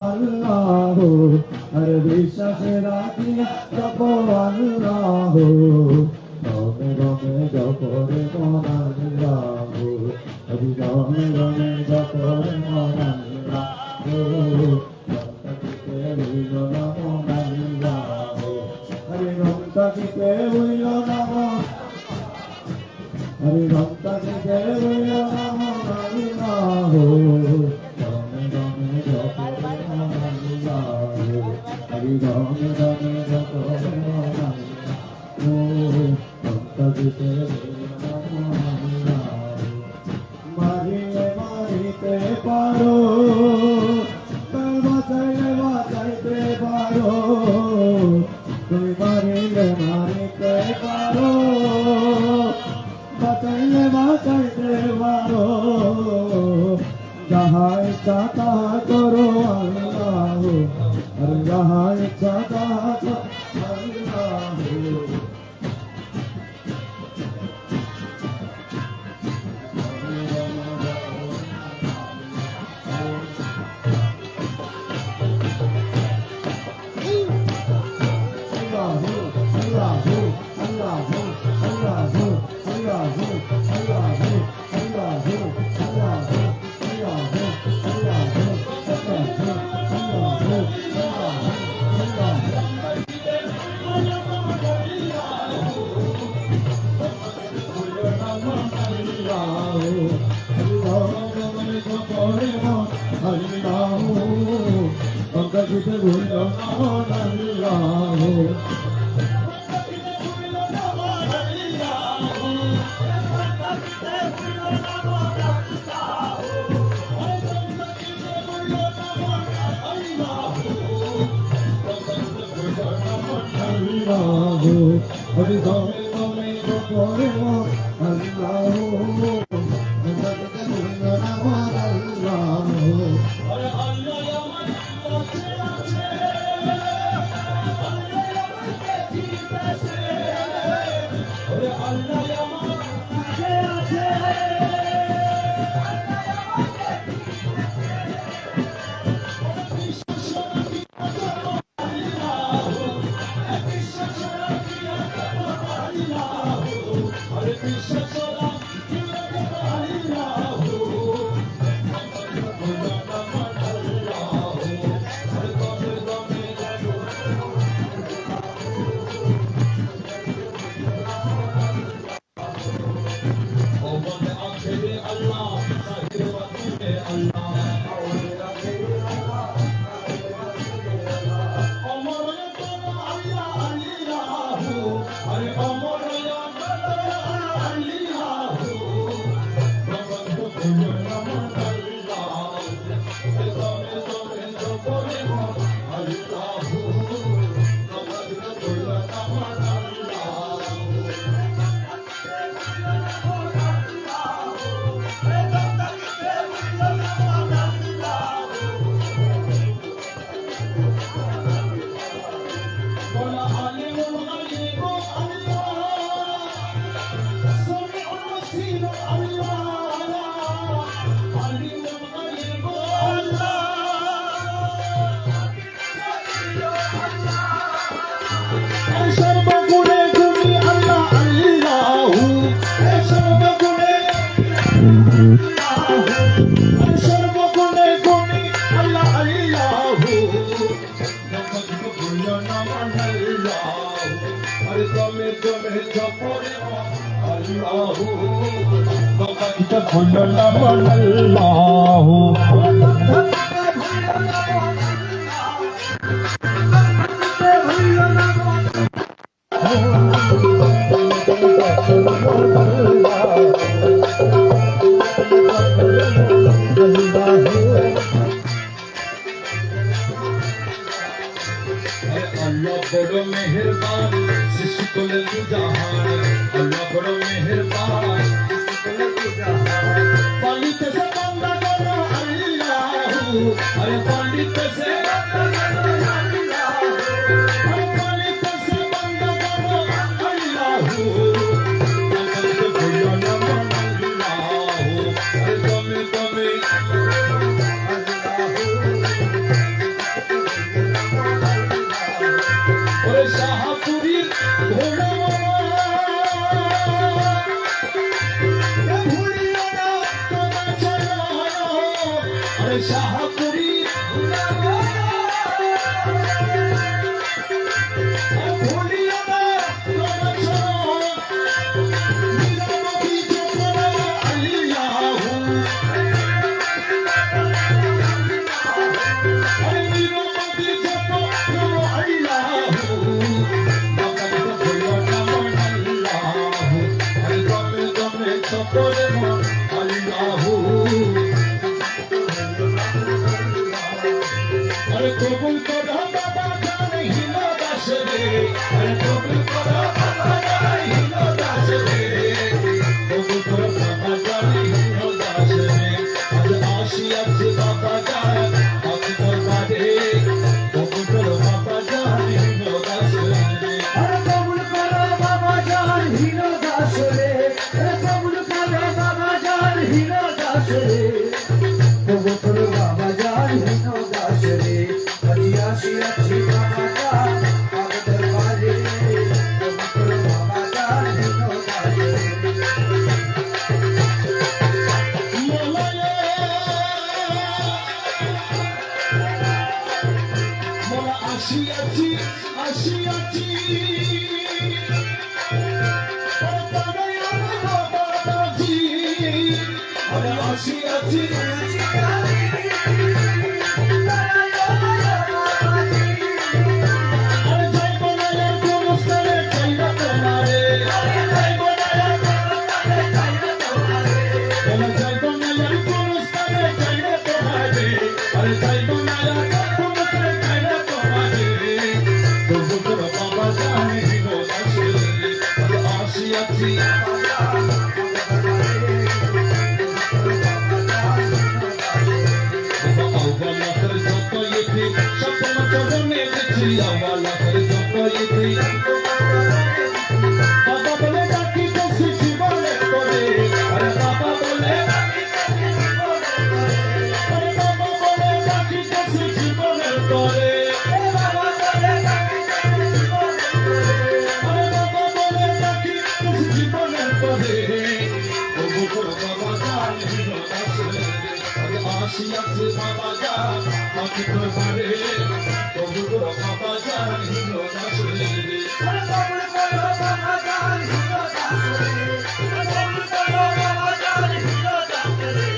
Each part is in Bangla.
আল্লাহ আর বিশ্বাসে রাখিয়া জপ আল্লাহ রমে রমে জপরে মন আল্লাহ হরি রমে রমে জপরে মন আল্লাহ হইল না মন আল্লাহ হরি রমতা দিতে হইল না হরি রমতা দিতে হইল না মন আল্লাহ রমে রমে জপরে মন আল্লাহ হরি রমে রমে জপরে মন আল্লাহ রমতা দিতে হইল না মন আল্লাহ মারিলে মারিতে পারো বাঁচাইলে বাঁচাইতে পারো তুমি মারিলে মারিতে পারো বাঁচাইলে বাঁচাইতে পারো যাহা ইচ্ছা তাহা করো আল্লাহ আর যাহা ইচ্ছা তাহা করো আল্লাহ শাহপুরি ভুলিও না তোমার চরণ নিরবধি যখন আল্লাহু নিরবধি যখন আল্লাহু বাবা ভুলিও না আল্লাহু গমে গমে চপরে আল্লাহু কবুল করো বাবা জানে হিলো দাস রে কবুল করো বাবা জানে হিলো দাস রে কবুল করো বাবা জানে হিলো দাস রে আজ আসিয়াছে বাবা জান আপনি দরবারে কবুল করো বাবা জানে হিলো দাস রে কবুল করো বাবা জান হিলো দাস রে কবুল করো বাবা জান হিলো দাস রে কবুল করো বাবা জান হিলো দাস রে আসিয়াছি বাবা জান আগে দরবারে কবুল বাবা জান হিলো দাস রে মোলা আসিয়াছি আসিয়াছি বাবাজি আমি আসিয়াছি বাবা বলে ডাকি কষি জীবনে করে আরে বাবা বলে বাবা বলে ডাকি কষি জীবনে করে আরে বাবা বলে ডাকি কষি জীবনে করে ওগো করো বাবা জান হিলো দাস রে আরে আসিয়াছে বাবা জান আপনি দরবারে ওগো করো বাবা জান হিলো দাস রে আরে কবুল করো বাবা জান হিলো দাস রে কবুল করো বাবা জান হিলো দাস রে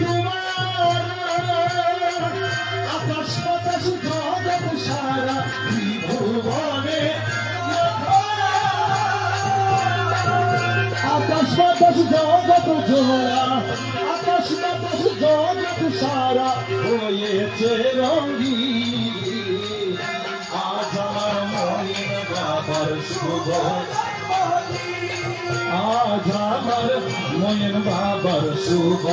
তোমার বাতাস জগৎ জোড়া, আকাশ বাতাস জগৎ সারা হয়েছে রঙিন। আজ আমার মহিন বাবার শুভ, আজ আমার মহিন বাবার শুভ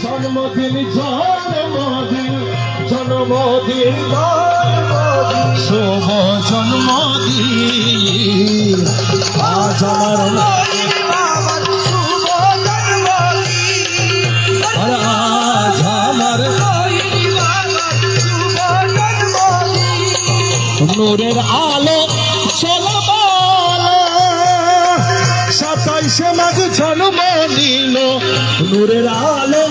জন্মদিন, জন্মদিন, জন্মদিন, শুভ জন্মদিন। আজ আমার আজ আমার নূরের আলো চলবালো, 27 মাঘ জন্ম নিল নূরের আলো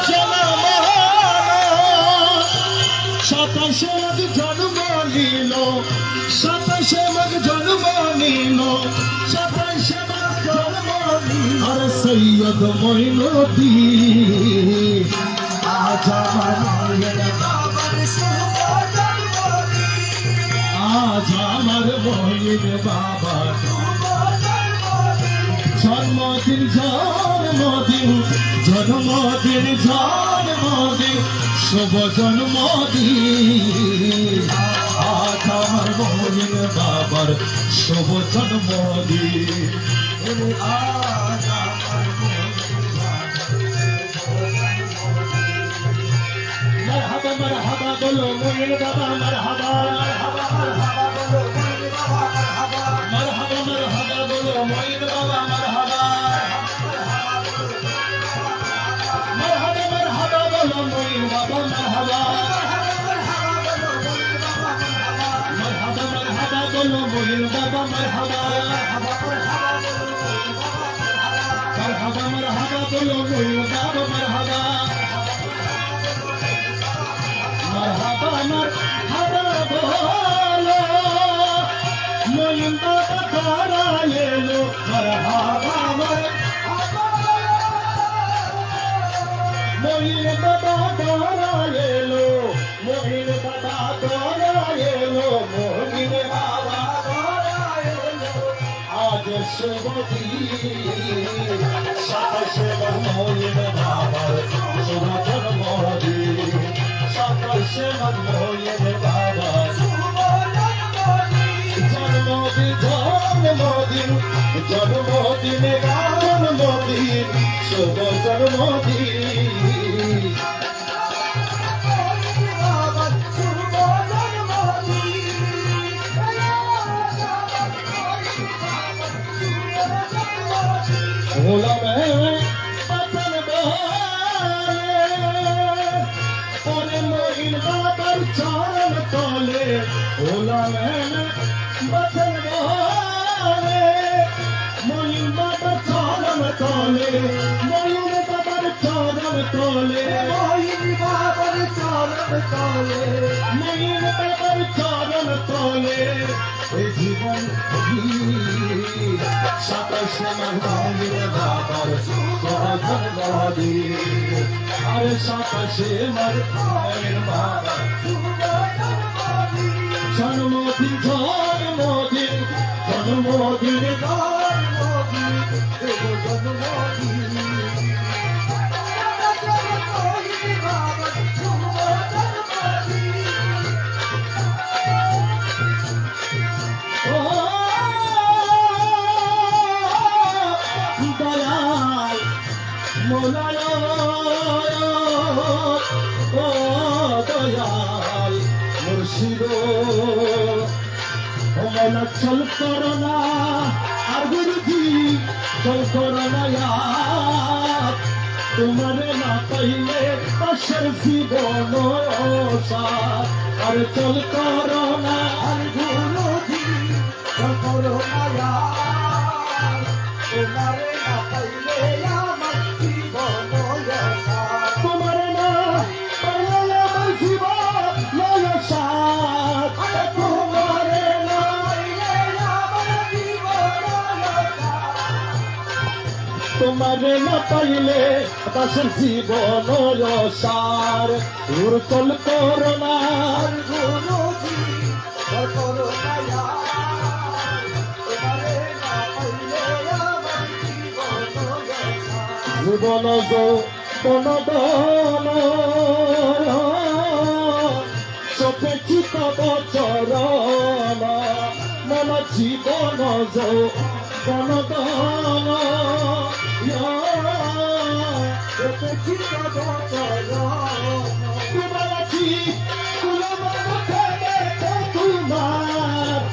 চলবালো, 27 মাঘ জন্ম নিল, 27 মাঘ জন্ম নিল, 27 মাঘ জন্ম নিল। আর সৈয়দ মঈনুদ্দিন আজ আমার আজ আমার মহিন বাবা জন্মদিন, জন্মদিন, জন্মদিন, জন্মদিন, শুভ জন্মদিন। আজ আমার মহিন বাবার শুভ জন্মদিন। আজ আমার মারহাবা, মারহাবা বলো মহিন বাবা, মারহাবা, মারহাবা, মারহাবা বলো মহিন বাবা, মারহাবা, মারহাবা, মারহাবা বলো মহিন বাবা, মারহাবা, মারহাবা, মারহাবা বলো মহিন বাবা, মারহাবা, মারহাবা, মারহাবা বলো মহিন বাবা, মারহাবা, মারহাবা, মারহাবা বলো মহিন বাবা, মারহাবা। মারহাবা, মারহাবা বলো মঈন বাবা তারা এলো, মারহাবা, মঈন বাবা তারা এলো, মঈন বাবা তারা এলো, মঈন বাবা তারা এলো। আজ শুভ দিন, 27 মঈন বাবার শুভ জন্মদিন, 27 মঈন বাবার জন্মদিন, জন্মদিন, জন্মদিন, জন্মদিন, শুভ জন্মদিন। গোলামে বাতন বলে মঈন বাবার চরণ তলে, গোলামে বাতন বলে মঈন বাবার চরণ তলে, মঈন বাবার চরণ তলে, মঈন বাবার চরণ তলে, মঈন বাবার চরণ তলে। এই জীবন 27 মঈন বাবার শুভ জন্মদিন। আরে 27 মঈন বাবার জন্মদিন, জন্মদিন, জন্মদিন, জন্মদিন, শুভ জন্মদিন। দয়াল মোলায়, ও দয়াল মুর্শিদ, ও মৌলা চল করোনা, আর গুরুজি চল করোনা, তোমারে না পাইলে পাশের জীবন সার। আর চল করোনা, আর গুরুজি চল করোনা, তোমারে না পাইলে আমার জীবন সার, তোমারে না পাইলে আমার জীবন সার, তোমারে না পাইলে আমার জীবন সার, তোমারে না পাইলে পাশের জীবন সার। দূর চল করোনা, গুরুজি চল করোনা, তোমারে না পাইলে আমার জীবন যৌবন সপেক্ষিত চরণ মন জীবন যৌবন সপেক্ষিত চরণ তোমার আছি তোমার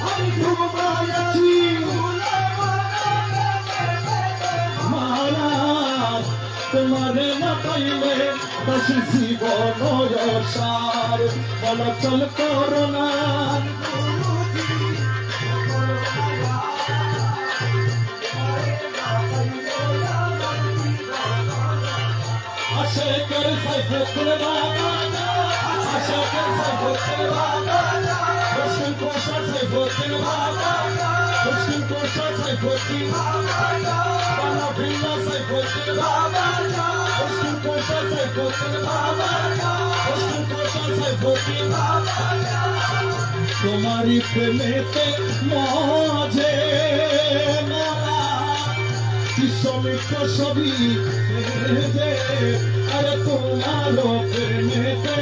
আমি তোমার আছি মহারাজ তোমারে না পাইলে বসি জীবন সার বল চল করোনা আশেকের সাইফুল বাবা আশেকের সাইফুল বাবা মুশকিল কোশা সাইফুল বাবা মুশকিল কোশা সাইফুল বাবা বানা ভিন্না সাইফুল বাবা মুশকিল কোশা সাইফুল বাবা মুশকিল কোশা সাইফুল বাবা তোমারি প্রেমেতে মজে মরা বিশ্বমিত্র ছবি আরে তোমার প্রেমেতে